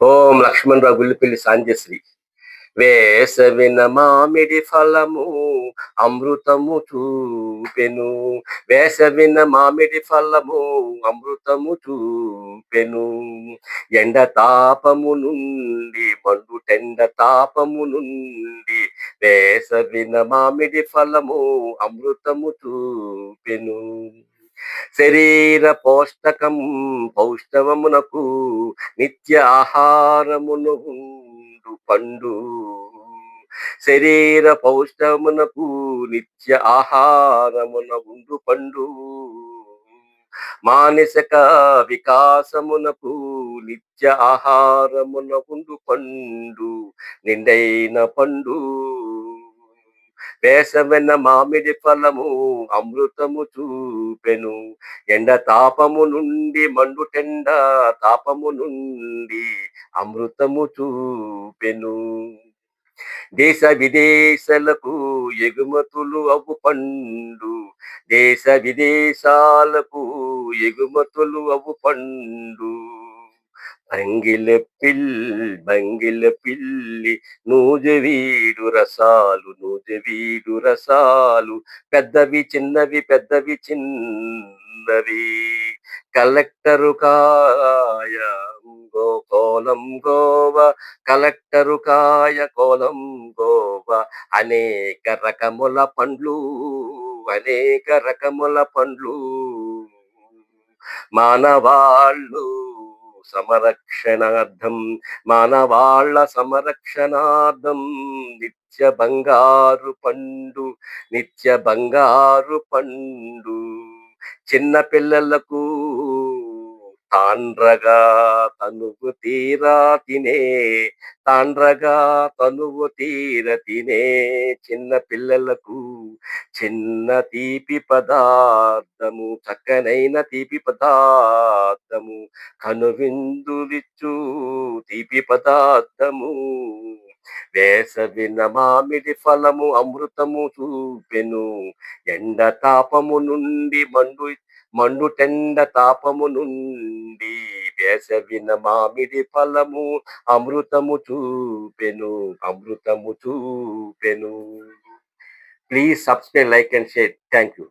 ఓం లక్ష్మణరావు గుల్లిపల్లి సాంజశ్రీ. వేసవిన మామిడి ఫలము అమృతము చూపెను. వేసవిన మామిడి ఫలము అమృతము చూపెను. ఎండ తాపము నుండి మండుటెండ తాపము నుండి వేసవిన మామిడి ఫలము అమృతము చూపెను. శరీర పోష్టకం పౌష్ణవమునకు నిత్య ఆహారమును ఉండు పండు. శరీర పౌష్ణమునకు నిత్య ఆహారమున ఉండు పండు. మానసిక వికాసమునకు నిత్య ఆహారమున ఉండు పండు. నిండైన పండు. వేసవెన్న మామిడి ఫలము అమృతము చూపెను. ఎండ తాపము నుండి మండుటెండ తాపము నుండి అమృతము చూపెను. దేశ విదేశాలకు ఎగుమతులు అవు పండు. దేశ విదేశాలకు ఎగుమతులు అవు పండు. బంగిల పిల్లి నూజవీడు రసాలు నూజవీడు రసాలు పెద్దవి చిన్నవి పెద్దవి చిన్నవి. కలెక్టరు కాయ కోలం గోవ కలెక్టరు కాయ కోలం గోవ అనేక రకముల పండ్లు అనేక రకముల పండ్లు. మానవాళ్ళు సమరక్షణార్థం మానవాళ్ళ సంరక్షణార్థం నిత్య బంగారు పండు నిత్య బంగారు పండు. చిన్న పిల్లలకు తాండ్రగా తనువు తీరా తినే తాండ్రగా తనువు తీర తినే చిన్న పిల్లలకు చిన్న తీపి పదార్థము చక్కనైన తీపి పదార్థము కనువిందులిచ్చు తీపి పదార్థము. వేసవిన మామిడి ఫలము అమృతము చూపెను. ఎండ తాపము నుండి మండుటెండ తాపము నుండి వేసవిన మామిడి ఫలము అమృతము చూపెను అమృతము చూపెను. Please subscribe, like and share. Thank you.